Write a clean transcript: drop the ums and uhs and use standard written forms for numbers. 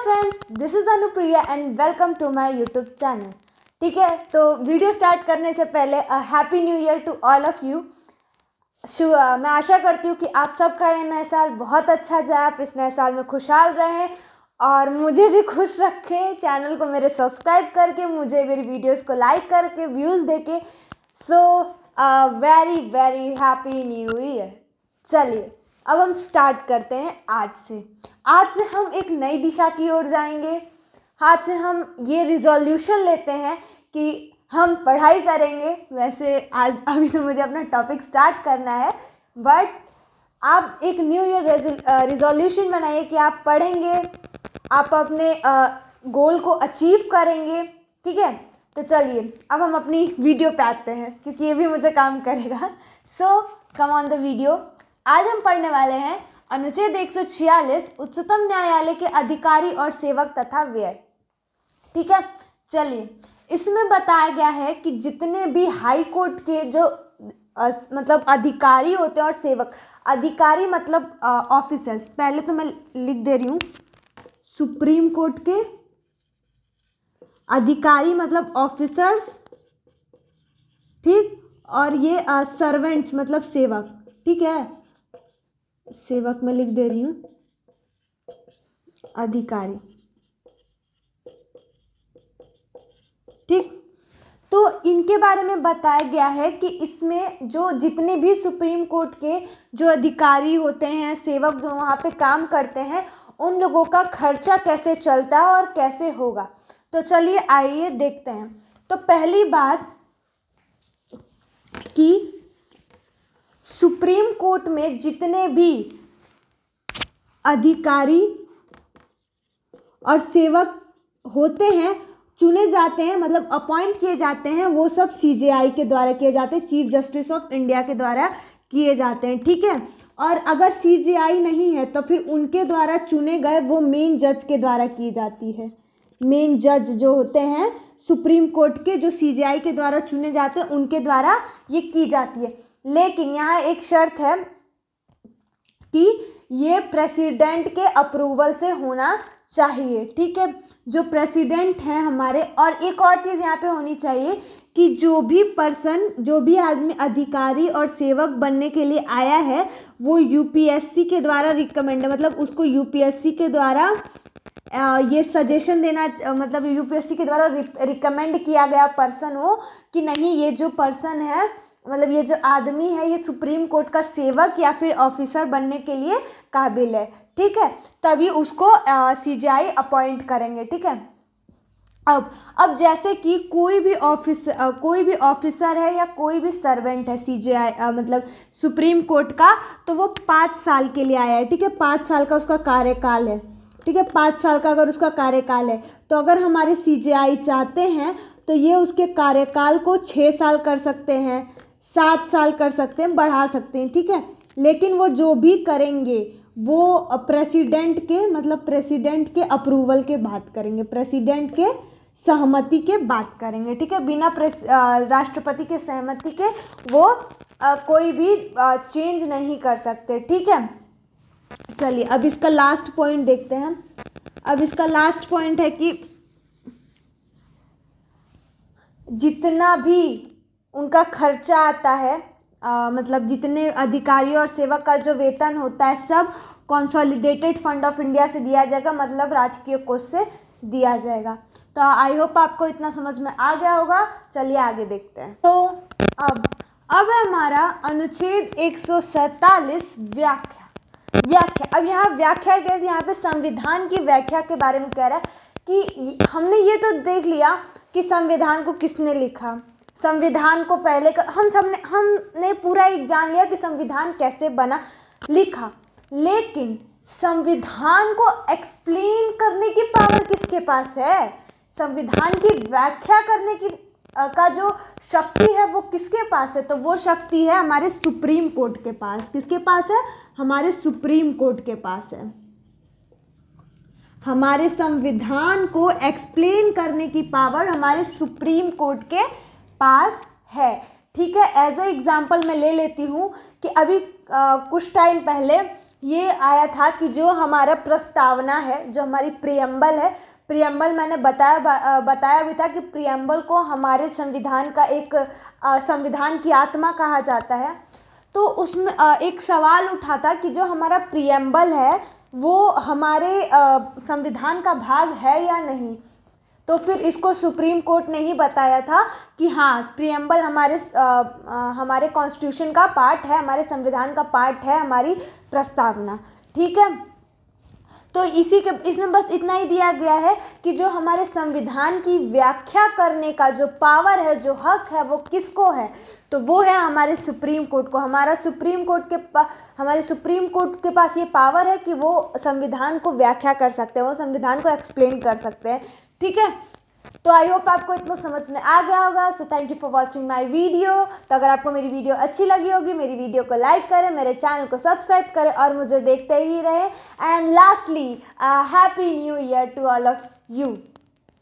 Friends, this is Anupriya and welcome to my YouTube channel. ठीक है, तो वीडियो स्टार्ट करने से पहले happy new year to all of you. मैं आशा करती हूँ कि आप सबका ये नया साल बहुत अच्छा जाए, आप इस नए साल में खुशहाल रहें और मुझे भी खुश रखें। चैनल को मेरे सब्सक्राइब करके, मुझे मेरी वीडियोस को लाइक करके, व्यूज़ देके। So very very happy new year. चलिए अब हम स्टार्ट करते हैं आज से हम एक नई दिशा की ओर जाएंगे। आज से हम ये रिजोल्यूशन लेते हैं कि हम पढ़ाई करेंगे। वैसे आज अभी तो मुझे अपना टॉपिक स्टार्ट करना है, बट आप एक न्यू ईयर रिजोल्यूशन बनाइए कि आप पढ़ेंगे, आप अपने गोल को अचीव करेंगे। ठीक है, तो चलिए अब हम अपनी वीडियो पे आते हैं क्योंकि ये भी मुझे काम करेगा। सो कम ऑन द वीडियो। आज हम पढ़ने वाले हैं अनुच्छेद 146 उच्चतम न्यायालय के अधिकारी और सेवक तथा व्यय। ठीक है, चलिए इसमें बताया गया है कि जितने भी हाई कोर्ट के जो मतलब अधिकारी होते हैं और सेवक, अधिकारी मतलब ऑफिसर्स, पहले तो मैं लिख दे रही हूँ, सुप्रीम कोर्ट के अधिकारी मतलब ऑफिसर्स, ठीक, और ये सर्वेंट्स मतलब सेवक। ठीक है, सेवक में लिख दे रही हूँ अधिकारी। ठीक, तो इनके बारे में बताया गया है कि इसमें जो जितने भी सुप्रीम कोर्ट के जो अधिकारी होते हैं, सेवक जो वहाँ पे काम करते हैं, उन लोगों का खर्चा कैसे चलता है और कैसे होगा। तो चलिए आइए देखते हैं। तो पहली बात कि सुप्रीम कोर्ट में जितने भी अधिकारी और सेवक होते हैं, चुने जाते हैं, मतलब अपॉइंट किए जाते हैं, वो सब सीजेआई के द्वारा किए जाते हैं, चीफ जस्टिस ऑफ इंडिया के द्वारा किए जाते हैं। ठीक है, और अगर सीजेआई नहीं है तो फिर उनके द्वारा चुने गए वो मेन जज के द्वारा की जाती है। मेन जज जो होते हैं सुप्रीम कोर्ट के, जो सीजेआई के द्वारा चुने जाते हैं, उनके द्वारा ये की जाती है। लेकिन यहाँ एक शर्त है कि ये प्रेसिडेंट के अप्रूवल से होना चाहिए। ठीक है, जो प्रेसिडेंट हैं हमारे, और एक और चीज़ यहाँ पे होनी चाहिए कि जो भी आदमी अधिकारी और सेवक बनने के लिए आया है वो यूपीएससी के द्वारा रिकमेंड, मतलब उसको यूपीएससी के द्वारा ये सजेशन देना, मतलब यूपीएससी के द्वारा रिकमेंड किया गया पर्सन हो कि नहीं, ये जो पर्सन है, मतलब ये जो आदमी है, ये सुप्रीम कोर्ट का सेवक या फिर ऑफिसर बनने के लिए काबिल है। ठीक है, तभी उसको सीजेआई अपॉइंट करेंगे। ठीक है, अब जैसे कि कोई भी ऑफिसर है या कोई भी सर्वेंट है सीजेआई मतलब सुप्रीम कोर्ट का, तो वो 5 साल के लिए आया है। ठीक है, 5 साल का उसका कार्यकाल है। ठीक है, 5 साल का अगर उसका कार्यकाल है, तो अगर हमारे सीजेआई चाहते हैं तो ये उसके कार्यकाल को 6 साल कर सकते हैं, 7 साल कर सकते हैं, बढ़ा सकते हैं। ठीक है, लेकिन वो जो भी करेंगे वो प्रेसिडेंट के अप्रूवल के बात करेंगे, प्रेसिडेंट के सहमति के बात करेंगे। ठीक है, बिना राष्ट्रपति के सहमति के वो कोई भी चेंज नहीं कर सकते। ठीक है, चलिए अब इसका लास्ट पॉइंट देखते हैं। अब इसका लास्ट पॉइंट है कि जितना भी उनका खर्चा आता है, मतलब जितने अधिकारी और सेवक का जो वेतन होता है, सब कंसोलिडेटेड फंड ऑफ इंडिया से दिया जाएगा, मतलब राजकीय कोष से दिया जाएगा। तो आई होप आपको इतना समझ में आ गया होगा। चलिए आगे देखते हैं। तो अब है हमारा अनुच्छेद 147 व्याख्या। अब यहाँ व्याख्या क्या है, यहाँ पे संविधान की व्याख्या के बारे में कह रहा है कि हमने ये तो देख लिया कि संविधान को किसने लिखा, संविधान को पहले हमने पूरा एक जान लिया कि संविधान कैसे बना, लिखा, लेकिन संविधान को एक्सप्लेन करने की पावर किसके पास है? संविधान की व्याख्या करने की का जो शक्ति है वो किसके पास है? तो वो शक्ति है हमारे सुप्रीम कोर्ट के पास। किसके पास है? हमारे सुप्रीम कोर्ट के पास है। हमारे संविधान को एक्सप्लेन करने की पावर हमारे सुप्रीम कोर्ट के पास है। ठीक है, एज ए एग्जाम्पल मैं ले लेती हूँ कि अभी कुछ टाइम पहले ये आया था कि जो हमारा प्रस्तावना है, जो हमारी प्रियम्बल है, प्रियम्बल मैंने बताया भी था कि प्रियम्बल को हमारे संविधान का एक संविधान की आत्मा कहा जाता है। तो उसमें एक सवाल उठा था कि जो हमारा प्रियम्बल है वो हमारे संविधान का भाग है या नहीं। तो फिर इसको सुप्रीम कोर्ट ने ही बताया था कि हाँ, प्रियम्बल हमारे कॉन्स्टिट्यूशन का पार्ट है, हमारे संविधान का पार्ट है, हमारी प्रस्तावना। ठीक है, तो इसमें बस इतना ही दिया गया है कि जो हमारे संविधान की व्याख्या करने का जो पावर है, जो हक है, वो किसको है, तो वो है हमारे सुप्रीम कोर्ट को। हमारे सुप्रीम कोर्ट के पास ये पावर है कि वो संविधान को व्याख्या कर सकते हैं, वो संविधान को एक्सप्लेन कर सकते हैं। ठीक है, तो आई होप आपको इतना समझ में आ गया होगा। So thank you for watching my video. तो अगर आपको मेरी वीडियो अच्छी लगी होगी, मेरी वीडियो को लाइक करें, मेरे चैनल को सब्सक्राइब करें और मुझे देखते ही रहें। And lastly happy new year to all of you.